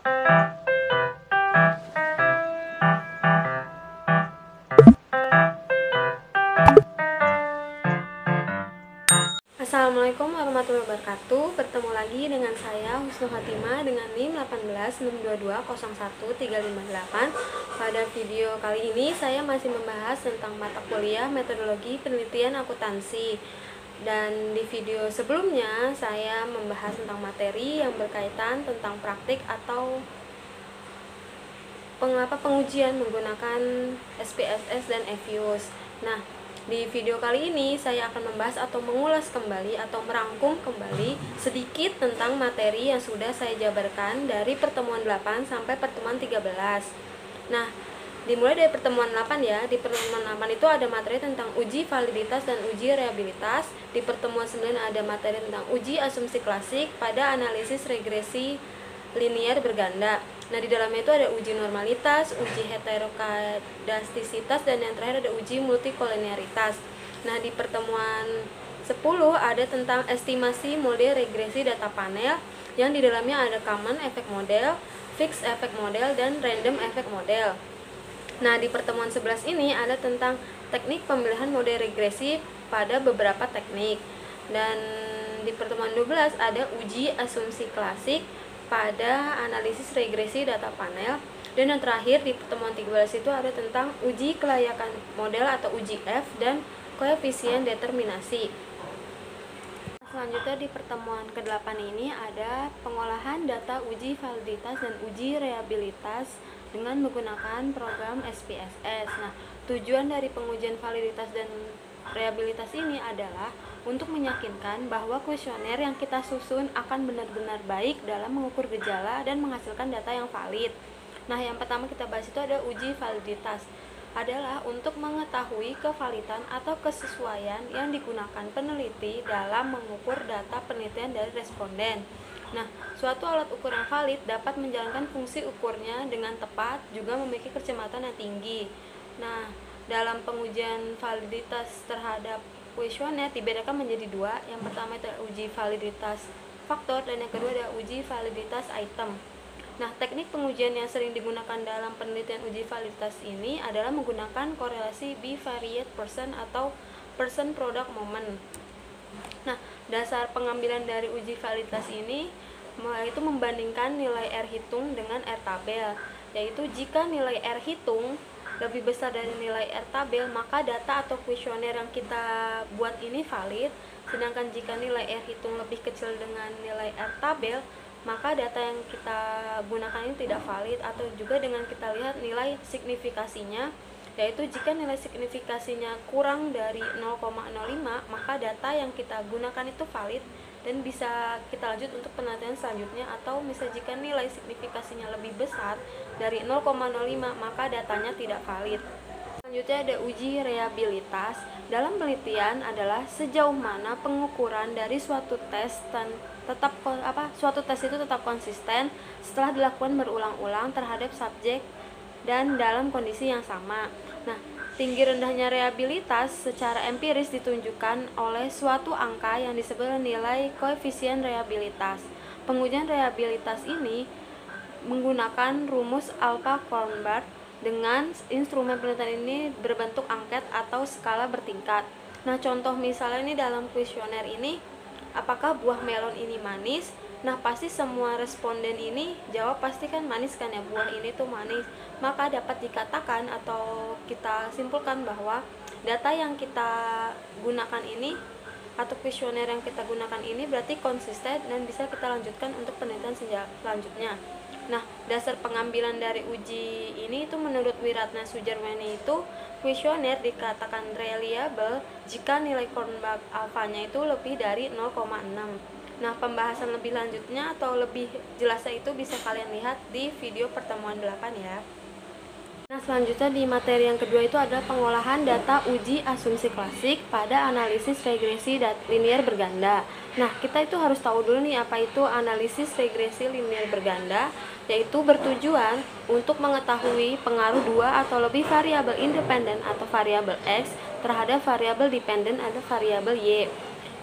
Assalamualaikum warahmatullahi wabarakatuh. Bertemu lagi dengan saya Husnul Fatimah dengan NIM 186220138. Pada video kali ini saya masih membahas tentang mata kuliah metodologi penelitian akuntansi. Dan di video sebelumnya saya membahas tentang materi yang berkaitan tentang praktik atau pengujian menggunakan SPSS dan EVIUS. Nah, di video kali ini saya akan membahas atau mengulas kembali atau merangkum kembali sedikit tentang materi yang sudah saya jabarkan dari pertemuan 8 sampai pertemuan 13. Nah, dimulai dari pertemuan 8 ya. Di pertemuan 8 itu ada materi tentang uji validitas dan uji reliabilitas. Di pertemuan 9 ada materi tentang uji asumsi klasik pada analisis regresi linear berganda. Nah, di dalamnya itu ada uji normalitas, uji heterokadastisitas, dan yang terakhir ada uji multikolinearitas. Nah, di pertemuan 10 ada tentang estimasi model regresi data panel, yang di dalamnya ada common effect model, fixed effect model, dan random effect model. Nah, di pertemuan 11 ini ada tentang teknik pemilihan model regresi pada beberapa teknik. Dan di pertemuan 12 ada uji asumsi klasik pada analisis regresi data panel. Dan yang terakhir di pertemuan 13 itu ada tentang uji kelayakan model atau uji F dan koefisien determinasi. Selanjutnya di pertemuan ke-8 ini ada pengolahan data uji validitas dan uji reliabilitas dengan menggunakan program SPSS. Nah, tujuan dari pengujian validitas dan reliabilitas ini adalah untuk meyakinkan bahwa kuesioner yang kita susun akan benar-benar baik dalam mengukur gejala dan menghasilkan data yang valid. Nah, yang pertama kita bahas itu ada uji validitas. Adalah untuk mengetahui kevalidan atau kesesuaian yang digunakan peneliti dalam mengukur data penelitian dari responden. Nah, suatu alat ukur yang valid dapat menjalankan fungsi ukurnya dengan tepat, juga memiliki kecermatan yang tinggi. Nah, dalam pengujian validitas terhadap kuesioner dibedakan menjadi dua. Yang pertama itu uji validitas faktor dan yang kedua adalah uji validitas item. Nah, teknik pengujian yang sering digunakan dalam penelitian uji validitas ini adalah menggunakan korelasi bivariate person atau person product moment. Nah, dasar pengambilan dari uji validitas ini yaitu membandingkan nilai R hitung dengan R tabel, yaitu jika nilai R hitung lebih besar dari nilai R tabel, maka data atau kuesioner yang kita buat ini valid. Sedangkan jika nilai R hitung lebih kecil dengan nilai R tabel, maka data yang kita gunakan ini tidak valid. Atau juga dengan kita lihat nilai signifikasinya, yaitu jika nilai signifikasinya kurang dari 0,05, maka data yang kita gunakan itu valid dan bisa kita lanjut untuk penelitian selanjutnya. Atau misalnya jika nilai signifikasinya lebih besar dari 0,05, maka datanya tidak valid. Selanjutnya ada uji reliabilitas. Dalam penelitian adalah sejauh mana pengukuran dari suatu tes suatu tes itu tetap konsisten setelah dilakukan berulang-ulang terhadap subjek dan dalam kondisi yang sama. Nah, tinggi rendahnya reliabilitas secara empiris ditunjukkan oleh suatu angka yang disebut nilai koefisien reliabilitas. Pengujian reliabilitas ini menggunakan rumus Alpha-Kornberg dengan instrumen penelitian ini berbentuk angket atau skala bertingkat. Nah, contoh misalnya ini dalam kuesioner ini, apakah buah melon ini manis? Nah, pasti semua responden ini jawab pasti kan manis kan ya, buah ini tuh manis. Maka dapat dikatakan atau kita simpulkan bahwa data yang kita gunakan ini atau kuesioner yang kita gunakan ini berarti konsisten dan bisa kita lanjutkan untuk penelitian selanjutnya. Nah, dasar pengambilan dari uji ini itu menurut Wiratna Sujarweni itu kuesioner dikatakan reliable jika nilai Kornberg alfanya itu lebih dari 0,6. Nah, pembahasan lebih lanjutnya atau lebih jelasnya itu bisa kalian lihat di video pertemuan 8 ya. Nah, selanjutnya di materi yang kedua itu adalah pengolahan data uji asumsi klasik pada analisis regresi linear berganda. Nah, kita itu harus tahu dulu nih apa itu analisis regresi linear berganda, yaitu bertujuan untuk mengetahui pengaruh dua atau lebih variabel independen atau variabel X terhadap variabel dependen atau variabel Y.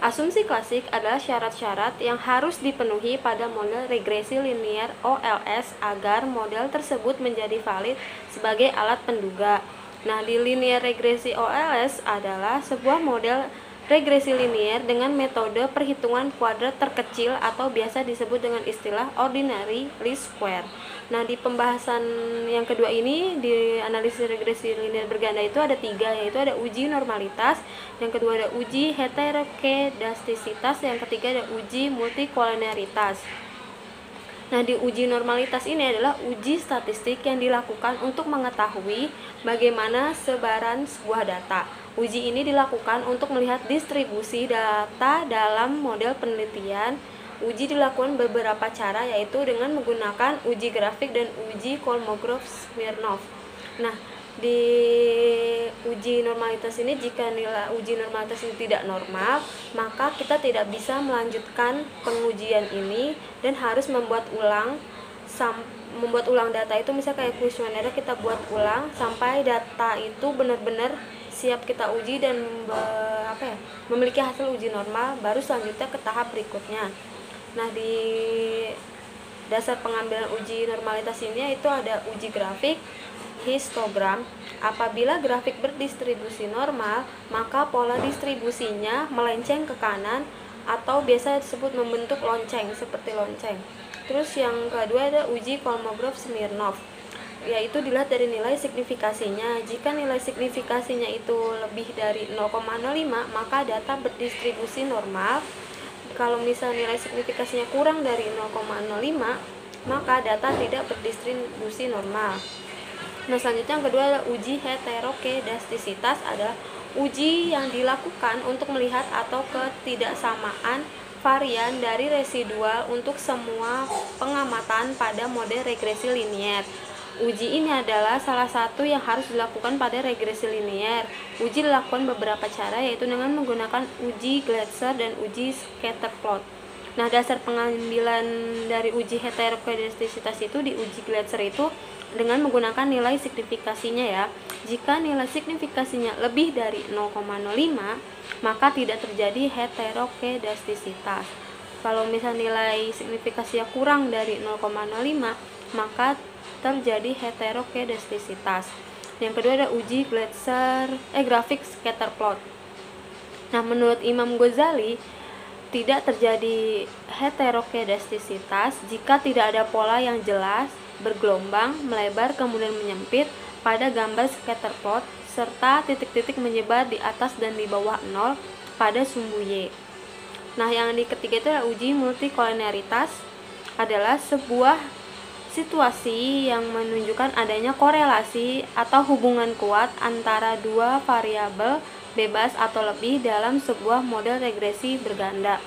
Asumsi klasik adalah syarat-syarat yang harus dipenuhi pada model regresi linier OLS agar model tersebut menjadi valid sebagai alat penduga. Nah, di linear regresi OLS adalah sebuah model regresi linier dengan metode perhitungan kuadrat terkecil atau biasa disebut dengan istilah ordinary least square. Nah, di pembahasan yang kedua ini, di analisis regresi linear berganda itu ada 3, yaitu ada uji normalitas, yang kedua ada uji heterokedastisitas, yang ketiga ada uji multikoliniaritas. Nah, di uji normalitas ini adalah uji statistik yang dilakukan untuk mengetahui bagaimana sebaran sebuah data. Uji ini dilakukan untuk melihat distribusi data dalam model penelitian. Uji dilakukan beberapa cara, yaitu dengan menggunakan uji grafik dan uji Kolmogorov-Smirnov. Nah, di uji normalitas ini, jika nilai uji normalitas ini tidak normal, maka kita tidak bisa melanjutkan pengujian ini dan harus membuat ulang data itu. Misalnya kayak kuesioner, kita buat ulang sampai data itu benar-benar siap kita uji dan memiliki hasil uji normal, baru selanjutnya ke tahap berikutnya. Nah, di dasar pengambilan uji normalitas ini itu ada uji grafik, histogram. Apabila grafik berdistribusi normal, maka pola distribusinya melenceng ke kanan atau biasa disebut membentuk lonceng, seperti lonceng. Terus yang kedua ada uji Kolmogorov-Smirnov, yaitu dilihat dari nilai signifikasinya. Jika nilai signifikasinya itu lebih dari 0,05, maka data berdistribusi normal. Kalau misalnya nilai signifikasinya kurang dari 0,05, maka data tidak berdistribusi normal. Nah, selanjutnya yang kedua adalah uji heterokedastisitas, adalah uji yang dilakukan untuk melihat atau ketidaksamaan varian dari residual untuk semua pengamatan pada model regresi linier. Uji ini adalah salah satu yang harus dilakukan pada regresi linier. Uji dilakukan beberapa cara, yaitu dengan menggunakan uji Gleitzer dan uji scatterplot. Nah, dasar pengambilan dari uji heterokedastisitas itu di uji Gleitzer itu dengan menggunakan nilai signifikasinya ya. Jika nilai signifikasinya lebih dari 0,05, maka tidak terjadi heterokedastisitas. Kalau misal nilai signifikasinya kurang dari 0,05, maka terjadi heterokedastisitas. Yang kedua ada uji Gleitzer grafik scatterplot. Nah, menurut Imam Ghazali, tidak terjadi heterokedastisitas jika tidak ada pola yang jelas, bergelombang, melebar, kemudian menyempit pada gambar scatterplot, serta titik-titik menyebar di atas dan di bawah 0 pada sumbu Y. Nah, yang ketiga itu adalah uji multikoliniaritas, adalah sebuah situasi yang menunjukkan adanya korelasi atau hubungan kuat antara dua variabel bebas atau lebih dalam sebuah model regresi berganda.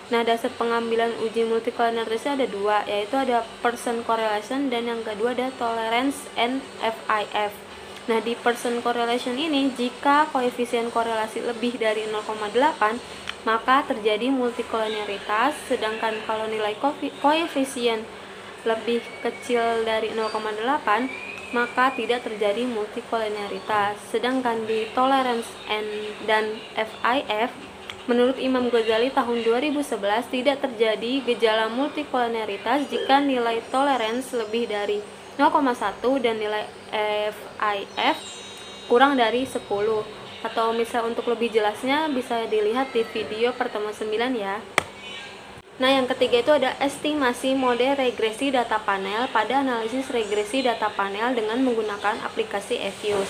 Nah, dasar pengambilan uji multikoliniaritas ada 2, yaitu ada Pearson correlation dan yang kedua ada tolerance and FIF. Nah, di Pearson correlation ini, jika koefisien korelasi lebih dari 0,8, maka terjadi multikoliniaritas, sedangkan kalau nilai koefisien lebih kecil dari 0,8, maka tidak terjadi multikoliniaritas. Sedangkan di tolerance dan FIF, menurut Imam Ghazali tahun 2011 tidak terjadi gejala multikoliniaritas jika nilai tolerance lebih dari 0,1 dan nilai FIF kurang dari 10. Atau misal untuk lebih jelasnya bisa dilihat di video pertemuan 9 ya. Nah, yang ketiga itu ada estimasi model regresi data panel pada analisis regresi data panel dengan menggunakan aplikasi EViews.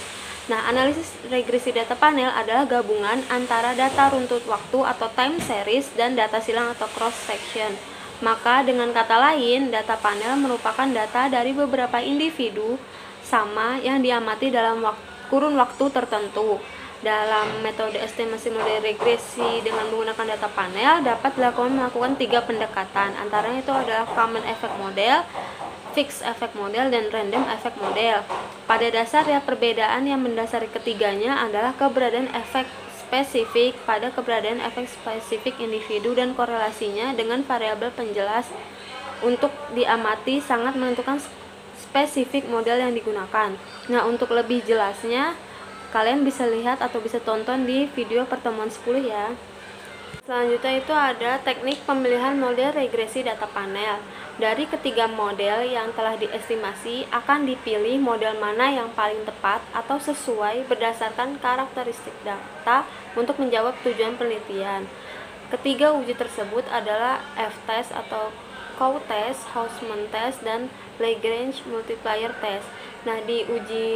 Nah, analisis regresi data panel adalah gabungan antara data runtut waktu atau time series dan data silang atau cross section. Maka dengan kata lain, data panel merupakan data dari beberapa individu sama yang diamati dalam kurun waktu tertentu. Dalam metode estimasi model regresi dengan menggunakan data panel dapat melakukan 3 pendekatan. Antaranya itu adalah common effect model, fixed effect model, dan random effect model. Pada dasarnya perbedaan yang mendasari ketiganya adalah keberadaan efek spesifik pada keberadaan efek spesifik individu dan korelasinya dengan variabel penjelas untuk diamati sangat menentukan spesifik model yang digunakan. Nah, untuk lebih jelasnya kalian bisa lihat atau bisa tonton di video pertemuan 10 ya. Selanjutnya itu ada teknik pemilihan model regresi data panel. Dari ketiga model yang telah diestimasi, akan dipilih model mana yang paling tepat atau sesuai berdasarkan karakteristik data untuk menjawab tujuan penelitian. Ketiga uji tersebut adalah F-test atau Cow-test, Hausman test, dan Lagrange multiplier test. Nah, di uji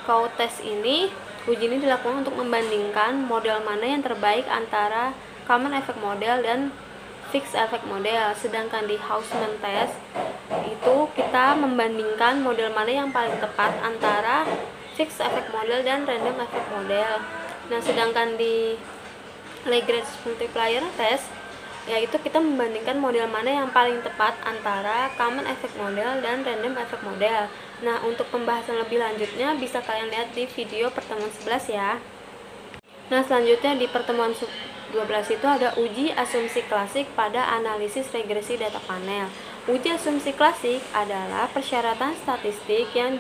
Cow-test ini, uji ini dilakukan untuk membandingkan model mana yang terbaik antara common effect model dan fixed effect model. Sedangkan di Hausman test itu kita membandingkan model mana yang paling tepat antara fixed effect model dan random effect model. Nah, sedangkan di Lagrange multiplier test yaitu kita membandingkan model mana yang paling tepat antara common effect model dan random effect model. Nah, untuk pembahasan lebih lanjutnya bisa kalian lihat di video pertemuan 11 ya. Nah, selanjutnya di pertemuan 12 itu ada uji asumsi klasik pada analisis regresi data panel. Uji asumsi klasik adalah persyaratan statistik yang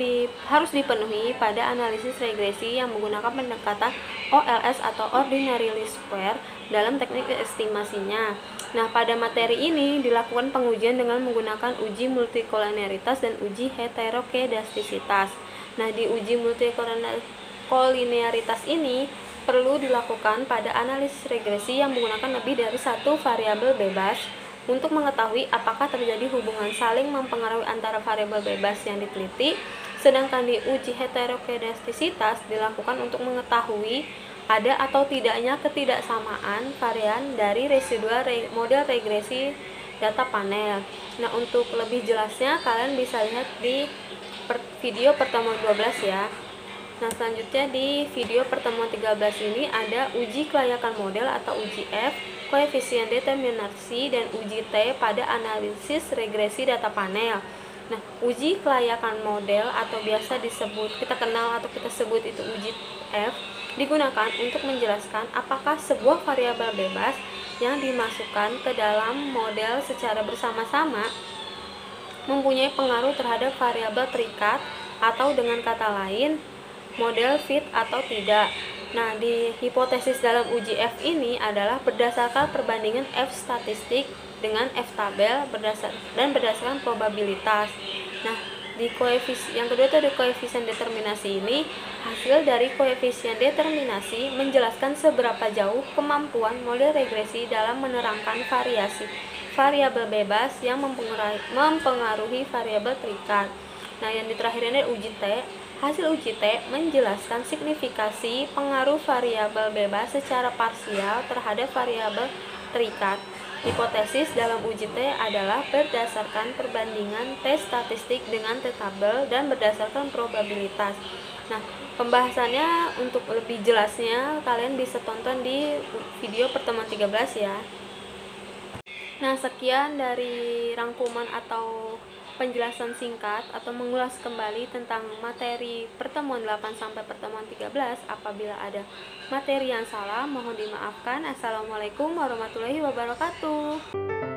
harus dipenuhi pada analisis regresi yang menggunakan pendekatan OLS atau Ordinary Least Square dalam teknik estimasinya. Nah, pada materi ini dilakukan pengujian dengan menggunakan uji multikolinearitas dan uji heterokedastisitas. Nah, di uji multikolinearitas ini perlu dilakukan pada analisis regresi yang menggunakan lebih dari satu variabel bebas untuk mengetahui apakah terjadi hubungan saling mempengaruhi antara variabel bebas yang diteliti, sedangkan di uji heterokedastisitas dilakukan untuk mengetahui ada atau tidaknya ketidaksamaan varian dari residual model regresi data panel. Nah, untuk lebih jelasnya kalian bisa lihat di video pertemuan 12 ya. Nah, selanjutnya di video pertemuan 13 ini ada uji kelayakan model atau uji F, koefisien determinasi, dan uji T pada analisis regresi data panel. Nah, uji kelayakan model atau biasa kita kenal atau kita sebut itu uji F digunakan untuk menjelaskan apakah sebuah variabel bebas yang dimasukkan ke dalam model secara bersama-sama mempunyai pengaruh terhadap variabel terikat atau dengan kata lain model fit atau tidak. Nah, di hipotesis dalam uji F ini adalah berdasarkan perbandingan F statistik dengan F tabel berdasarkan probabilitas. Nah, di yang kedua itu ada koefisien determinasi ini. Hasil dari koefisien determinasi menjelaskan seberapa jauh kemampuan model regresi dalam menerangkan variasi variabel bebas yang mempengaruhi variabel terikat. Nah, yang di terakhir ini uji T. Hasil uji T menjelaskan signifikasi pengaruh variabel bebas secara parsial terhadap variabel terikat. Hipotesis dalam uji T adalah berdasarkan perbandingan T statistik dengan T tabel dan berdasarkan probabilitas. Nah, pembahasannya untuk lebih jelasnya kalian bisa tonton di video pertemuan 13 ya. Nah, sekian dari rangkuman atau penjelasan singkat atau mengulas kembali tentang materi pertemuan 8 sampai pertemuan 13. Apabila ada materi yang salah, mohon dimaafkan. Assalamualaikum warahmatullahi wabarakatuh.